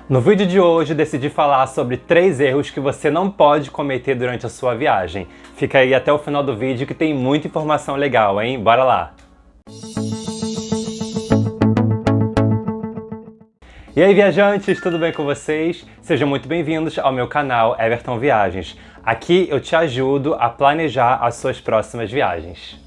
No vídeo de hoje, decidi falar sobre 3 erros que você não pode cometer durante a sua viagem. Fica aí até o final do vídeo que tem muita informação legal, hein? Bora lá! E aí, viajantes, tudo bem com vocês? Sejam muito bem-vindos ao meu canal Everton Viagens. Aqui eu te ajudo a planejar as suas próximas viagens.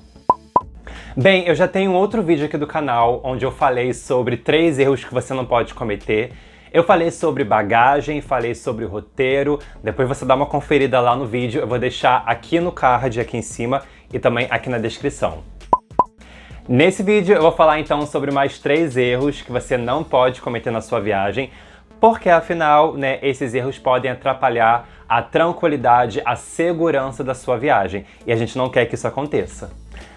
Bem, eu já tenho outro vídeo aqui do canal onde eu falei sobre 3 erros que você não pode cometer. Eu falei sobre bagagem, falei sobre roteiro, depois você dá uma conferida lá no vídeo, eu vou deixar aqui no card, aqui em cima e também aqui na descrição. Nesse vídeo eu vou falar então sobre mais 3 erros que você não pode cometer na sua viagem, porque afinal, esses erros podem atrapalhar a tranquilidade, a segurança da sua viagem, e a gente não quer que isso aconteça.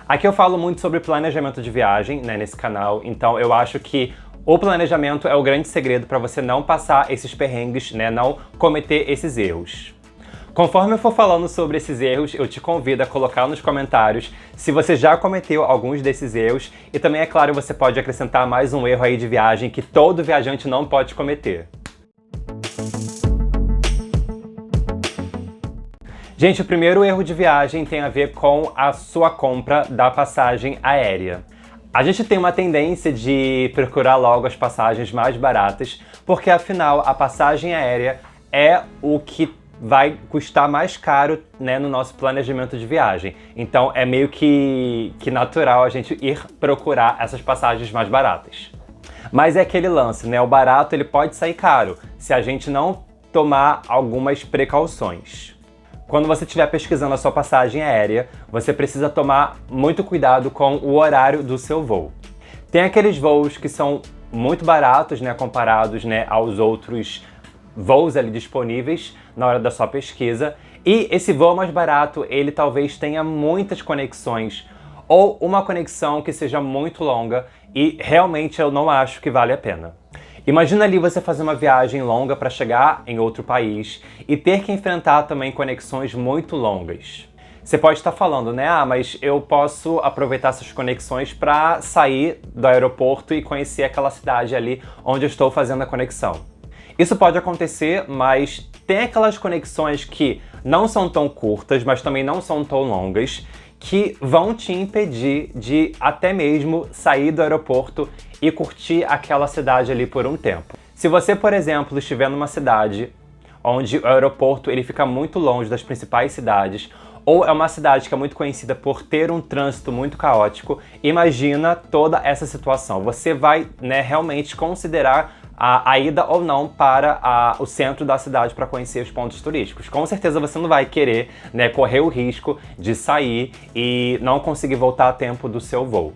Aqui eu falo muito sobre planejamento de viagem, nesse canal, então eu acho que o planejamento é o grande segredo para você não passar esses perrengues, não cometer esses erros. Conforme eu for falando sobre esses erros, eu te convido a colocar nos comentários se você já cometeu alguns desses erros e também, é claro, você pode acrescentar mais um erro aí de viagem que todo viajante não pode cometer. Gente, o primeiro erro de viagem tem a ver com a sua compra da passagem aérea. A gente tem uma tendência de procurar logo as passagens mais baratas, porque afinal a passagem aérea é o que vai custar mais caro, no nosso planejamento de viagem. Então é meio que natural a gente ir procurar essas passagens mais baratas. Mas é aquele lance, o barato ele pode sair caro se a gente não tomar algumas precauções. Quando você estiver pesquisando a sua passagem aérea, você precisa tomar muito cuidado com o horário do seu voo. Tem aqueles voos que são muito baratos, comparados, aos outros voos ali disponíveis na hora da sua pesquisa. E esse voo mais barato, ele talvez tenha muitas conexões ou uma conexão que seja muito longa e realmente eu não acho que vale a pena. Imagina ali você fazer uma viagem longa para chegar em outro país e ter que enfrentar também conexões muito longas. Você pode estar falando, mas eu posso aproveitar essas conexões para sair do aeroporto e conhecer aquela cidade ali onde eu estou fazendo a conexão. Isso pode acontecer, mas tem aquelas conexões que não são tão curtas, mas também não são tão longas, que vão te impedir de até mesmo sair do aeroporto e curtir aquela cidade ali por um tempo. Se você, por exemplo, estiver numa cidade onde o aeroporto ele fica muito longe das principais cidades, ou é uma cidade que é muito conhecida por ter um trânsito muito caótico, imagina toda essa situação. Você vai, realmente considerar a ida ou não para o centro da cidade para conhecer os pontos turísticos. Com certeza você não vai querer, correr o risco de sair e não conseguir voltar a tempo do seu voo.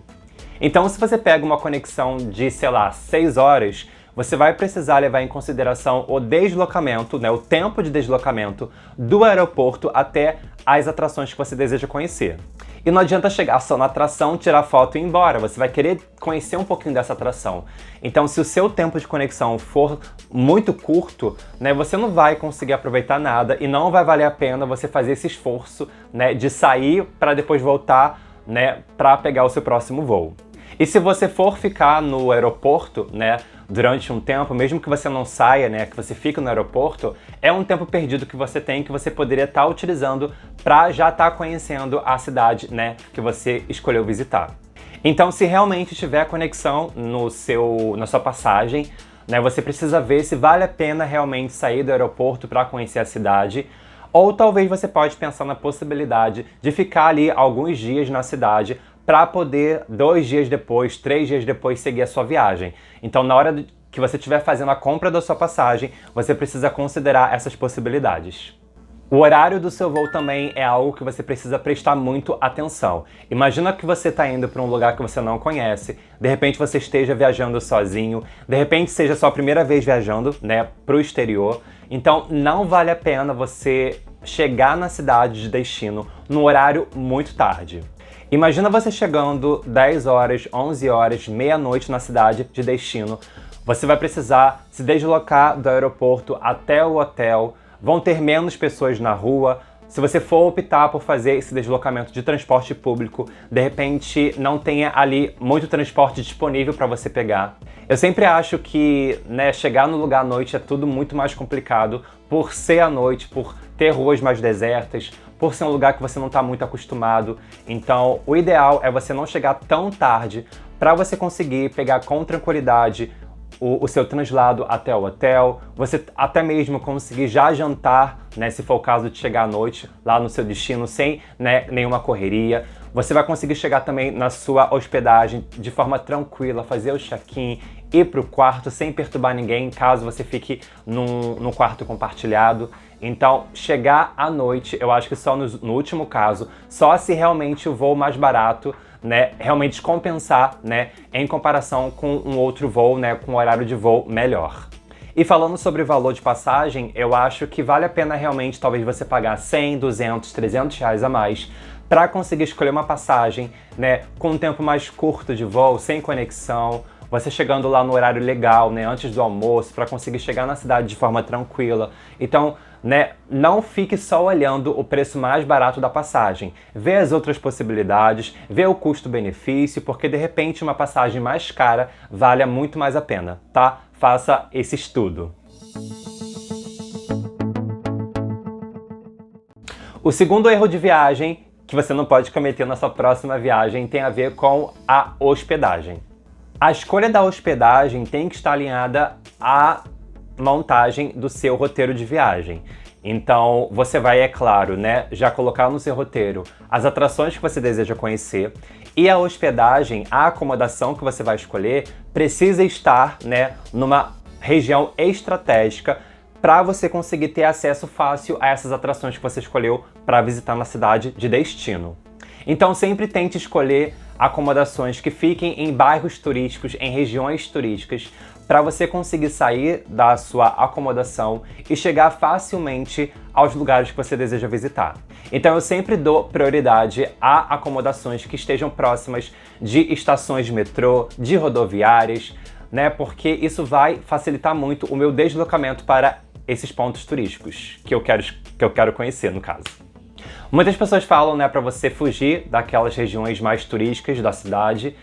Então, se você pega uma conexão de, 6 horas, você vai precisar levar em consideração o deslocamento, o tempo de deslocamento do aeroporto até as atrações que você deseja conhecer. E não adianta chegar só na atração, tirar foto e ir embora. Você vai querer conhecer um pouquinho dessa atração. Então, se o seu tempo de conexão for muito curto, você não vai conseguir aproveitar nada e não vai valer a pena você fazer esse esforço, de sair para depois voltar, para pegar o seu próximo voo. E se você for ficar no aeroporto, durante um tempo, mesmo que você não saia, que você fique no aeroporto, é um tempo perdido que você tem, que você poderia estar utilizando para já estar conhecendo a cidade, que você escolheu visitar. Então, se realmente tiver conexão na sua passagem, você precisa ver se vale a pena realmente sair do aeroporto para conhecer a cidade, ou talvez você pode pensar na possibilidade de ficar ali alguns dias na cidade para poder 2 dias depois, 3 dias depois seguir a sua viagem. Então, na hora que você estiver fazendo a compra da sua passagem, você precisa considerar essas possibilidades. O horário do seu voo também é algo que você precisa prestar muito atenção. Imagina que você está indo para um lugar que você não conhece, de repente você esteja viajando sozinho, de repente seja a sua primeira vez viajando, para o exterior. Então, não vale a pena você chegar na cidade de destino num horário muito tarde. Imagina você chegando 10 horas, 11 horas, meia-noite na cidade de destino. Você vai precisar se deslocar do aeroporto até o hotel, vão ter menos pessoas na rua, se você for optar por fazer esse deslocamento de transporte público, de repente não tenha ali muito transporte disponível para você pegar. Eu sempre acho que, né, chegar no lugar à noite é tudo muito mais complicado por ser à noite, por ter ruas mais desertas, por ser um lugar que você não está muito acostumado. Então, o ideal é você não chegar tão tarde para você conseguir pegar com tranquilidade o seu translado até o hotel, você até mesmo conseguir já jantar, né, se for o caso de chegar à noite lá no seu destino sem, né, nenhuma correria. Você vai conseguir chegar também na sua hospedagem de forma tranquila, fazer o check-in, ir para o quarto sem perturbar ninguém, caso você fique num quarto compartilhado. Então, chegar à noite, eu acho que só no último caso, só se realmente o voo mais barato, né, realmente compensar, né, em comparação com um outro voo, né, com um horário de voo melhor. E falando sobre o valor de passagem, eu acho que vale a pena realmente talvez você pagar 100, 200, 300 reais a mais para conseguir escolher uma passagem, né, com um tempo mais curto de voo, sem conexão, você chegando lá no horário legal, né, antes do almoço, para conseguir chegar na cidade de forma tranquila. Então, né, não fique só olhando o preço mais barato da passagem. Vê as outras possibilidades, vê o custo-benefício, porque de repente uma passagem mais cara vale muito mais a pena, tá? Faça esse estudo. O segundo erro de viagem que você não pode cometer na sua próxima viagem tem a ver com a hospedagem. A escolha da hospedagem tem que estar alinhada à montagem do seu roteiro de viagem. Então, você vai, é claro, né, já colocar no seu roteiro as atrações que você deseja conhecer e a hospedagem, a acomodação que você vai escolher, precisa estar, né, numa região estratégica para você conseguir ter acesso fácil a essas atrações que você escolheu para visitar na cidade de destino. Então, sempre tente escolher acomodações que fiquem em bairros turísticos, em regiões turísticas, para você conseguir sair da sua acomodação e chegar facilmente aos lugares que você deseja visitar. Então eu sempre dou prioridade a acomodações que estejam próximas de estações de metrô, de rodoviárias, né? Porque isso vai facilitar muito o meu deslocamento para esses pontos turísticos que eu quero conhecer, no caso. Muitas pessoas falam, né, para você fugir daquelas regiões mais turísticas da cidade,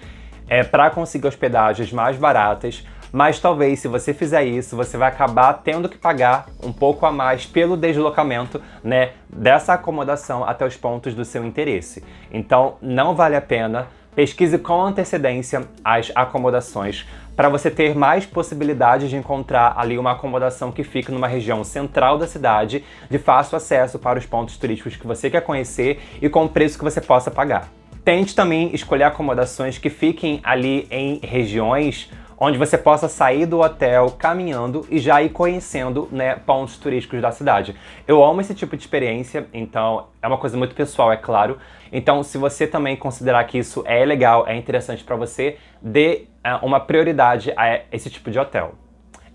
para conseguir hospedagens mais baratas, mas talvez se você fizer isso, você vai acabar tendo que pagar um pouco a mais pelo deslocamento, né, dessa acomodação até os pontos do seu interesse. Então não vale a pena. Pesquise com antecedência as acomodações para você ter mais possibilidades de encontrar ali uma acomodação que fique numa região central da cidade, de fácil acesso para os pontos turísticos que você quer conhecer e com o preço que você possa pagar. Tente também escolher acomodações que fiquem ali em regiões onde você possa sair do hotel caminhando e já ir conhecendo, né, pontos turísticos da cidade. Eu amo esse tipo de experiência, então é uma coisa muito pessoal, é claro. Então, se você também considerar que isso é legal, é interessante para você, dê uma prioridade a esse tipo de hotel.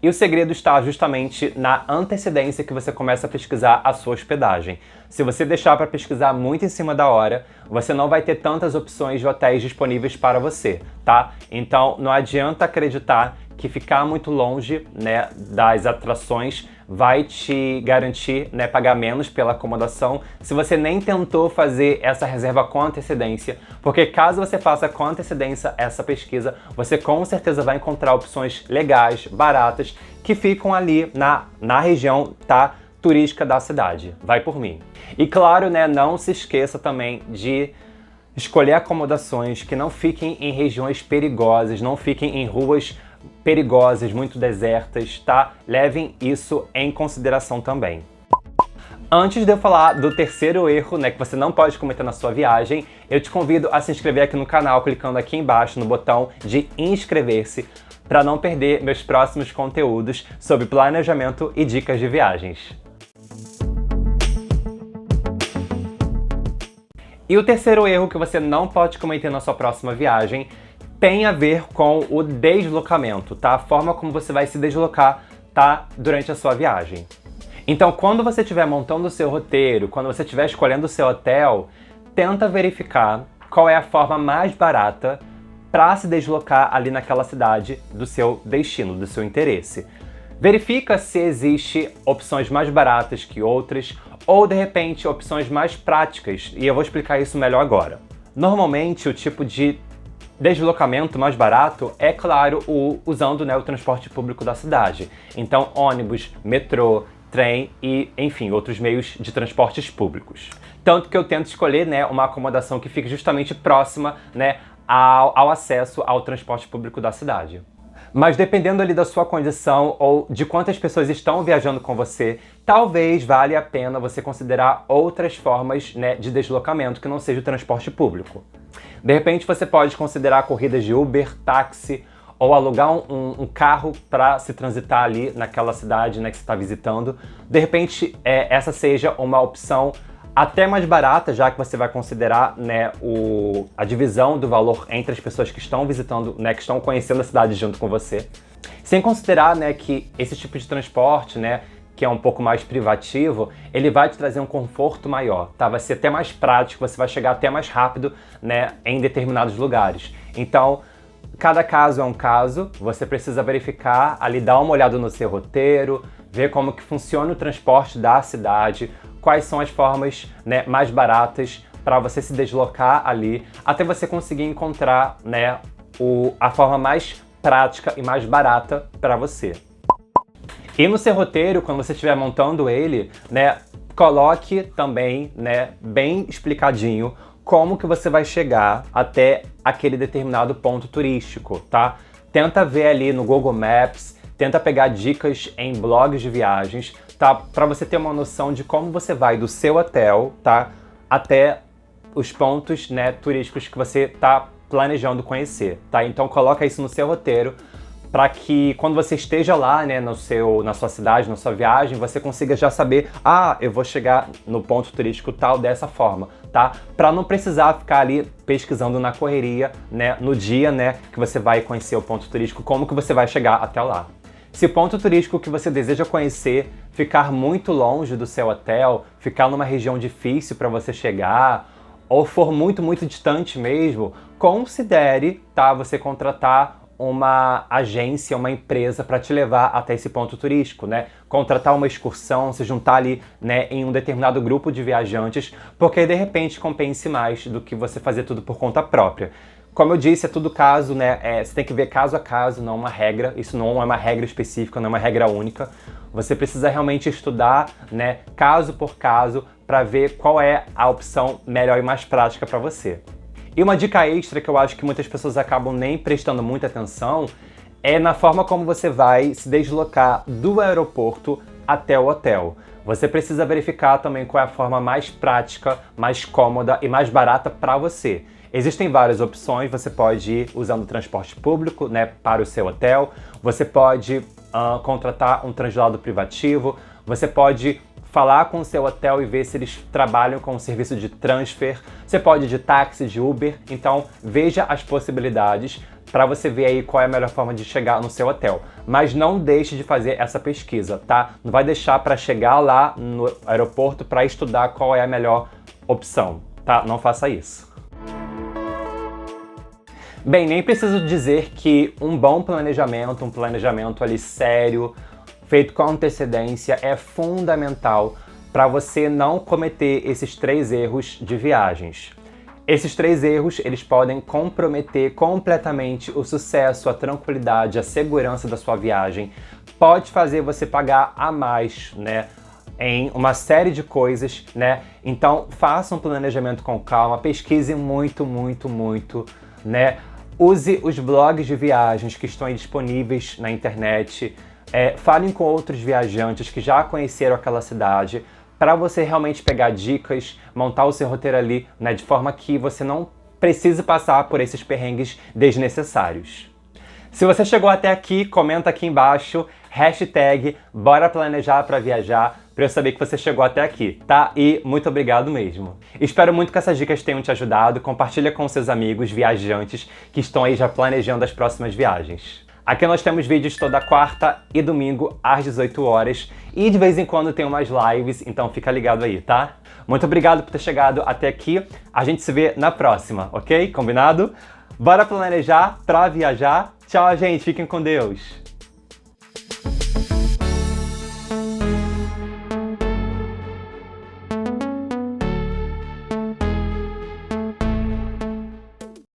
E o segredo está justamente na antecedência que você começa a pesquisar a sua hospedagem. Se você deixar para pesquisar muito em cima da hora, você não vai ter tantas opções de hotéis disponíveis para você, tá? Então não adianta acreditar que ficar muito longe, né, das atrações vai te garantir, né, pagar menos pela acomodação se você nem tentou fazer essa reserva com antecedência, porque caso você faça com antecedência essa pesquisa, você com certeza vai encontrar opções legais, baratas, que ficam ali na região, tá, turística da cidade. Vai por mim. E claro, né, não se esqueça também de escolher acomodações que não fiquem em regiões perigosas, não fiquem em ruas perigosas, muito desertas, tá? Levem isso em consideração também. Antes de eu falar do terceiro erro, né, que você não pode cometer na sua viagem, eu te convido a se inscrever aqui no canal, clicando aqui embaixo no botão de inscrever-se, para não perder meus próximos conteúdos sobre planejamento e dicas de viagens. E o terceiro erro que você não pode cometer na sua próxima viagem tem a ver com o deslocamento, tá? A forma como você vai se deslocar, tá? Durante a sua viagem. Então, quando você estiver montando o seu roteiro, quando você estiver escolhendo o seu hotel, tenta verificar qual é a forma mais barata para se deslocar ali naquela cidade do seu destino, do seu interesse. Verifica se existe opções mais baratas que outras, ou de repente opções mais práticas, e eu vou explicar isso melhor agora. Normalmente o tipo de deslocamento mais barato é, claro, usando, né, o transporte público da cidade. Então ônibus, metrô, trem e, enfim, outros meios de transportes públicos. Tanto que eu tento escolher, né, uma acomodação que fique justamente próxima, né, ao acesso ao transporte público da cidade. Mas dependendo ali da sua condição ou de quantas pessoas estão viajando com você, talvez valha a pena você considerar outras formas, né, de deslocamento que não seja o transporte público. De repente você pode considerar corridas de Uber, táxi ou alugar um carro para se transitar ali naquela cidade, né, que você está visitando. De repente essa seja uma opção até mais barata, já que você vai considerar, né, a divisão do valor entre as pessoas que estão visitando, né, que estão conhecendo a cidade junto com você. Sem considerar, né, que esse tipo de transporte, né, que é um pouco mais privativo, ele vai te trazer um conforto maior, tá? Vai ser até mais prático, você vai chegar até mais rápido, né, em determinados lugares. Então, cada caso é um caso, você precisa verificar, ali dar uma olhada no seu roteiro, ver como que funciona o transporte da cidade, quais são as formas, né, mais baratas para você se deslocar ali, até você conseguir encontrar, né, a forma mais prática e mais barata para você. E no seu roteiro, quando você estiver montando ele, né, coloque também, né, bem explicadinho como que você vai chegar até aquele determinado ponto turístico, tá? Tenta ver ali no Google Maps, tenta pegar dicas em blogs de viagens, tá? Para você ter uma noção de como você vai do seu hotel, tá? Até os pontos, né, turísticos que você tá planejando conhecer, tá? Então coloca isso no seu roteiro para que quando você esteja lá, né, na sua cidade, na sua viagem, você consiga já saber, eu vou chegar no ponto turístico tal dessa forma, tá? Para não precisar ficar ali pesquisando na correria, né, no dia, né, que você vai conhecer o ponto turístico, como que você vai chegar até lá. Se o ponto turístico que você deseja conhecer ficar muito longe do seu hotel, ficar numa região difícil para você chegar, ou for muito, muito distante mesmo, considere, tá, você contratar uma agência, uma empresa para te levar até esse ponto turístico, né? Contratar uma excursão, se juntar ali, né, em um determinado grupo de viajantes, porque de repente compense mais do que você fazer tudo por conta própria. Como eu disse, é tudo caso, né? Você tem que ver caso a caso, não uma regra. Isso não é uma regra específica, não é uma regra única. Você precisa realmente estudar, né, caso por caso, para ver qual é a opção melhor e mais prática para você. E uma dica extra que eu acho que muitas pessoas acabam nem prestando muita atenção é na forma como você vai se deslocar do aeroporto até o hotel. Você precisa verificar também qual é a forma mais prática, mais cômoda e mais barata para você. Existem várias opções, você pode ir usando o transporte público, né, para o seu hotel, você pode contratar um translado privativo, você pode falar com o seu hotel e ver se eles trabalham com um serviço de transfer, você pode ir de táxi, de Uber, então veja as possibilidades para você ver aí qual é a melhor forma de chegar no seu hotel. Mas não deixe de fazer essa pesquisa, tá? Não vai deixar para chegar lá no aeroporto para estudar qual é a melhor opção, tá? Não faça isso. Bem, nem preciso dizer que um bom planejamento, um planejamento ali sério, feito com antecedência, é fundamental para você não cometer esses 3 erros de viagens. Esses 3 erros, eles podem comprometer completamente o sucesso, a tranquilidade, a segurança da sua viagem. Pode fazer você pagar a mais, né, em uma série de coisas, né? Então, faça um planejamento com calma, pesquise muito, né? Use os blogs de viagens que estão aí disponíveis na internet. Falem com outros viajantes que já conheceram aquela cidade para você realmente pegar dicas, montar o seu roteiro ali, né, de forma que você não precise passar por esses perrengues desnecessários. Se você chegou até aqui, comenta aqui embaixo, #bora planejar para viajar, para eu saber que você chegou até aqui, tá? E muito obrigado mesmo. Espero muito que essas dicas tenham te ajudado. Compartilha com seus amigos viajantes que estão aí já planejando as próximas viagens. Aqui nós temos vídeos toda quarta e domingo às 18 horas e de vez em quando tem umas lives, então fica ligado aí, tá? Muito obrigado por ter chegado até aqui. A gente se vê na próxima, ok? Combinado? Bora planejar pra viajar. Tchau, gente. Fiquem com Deus.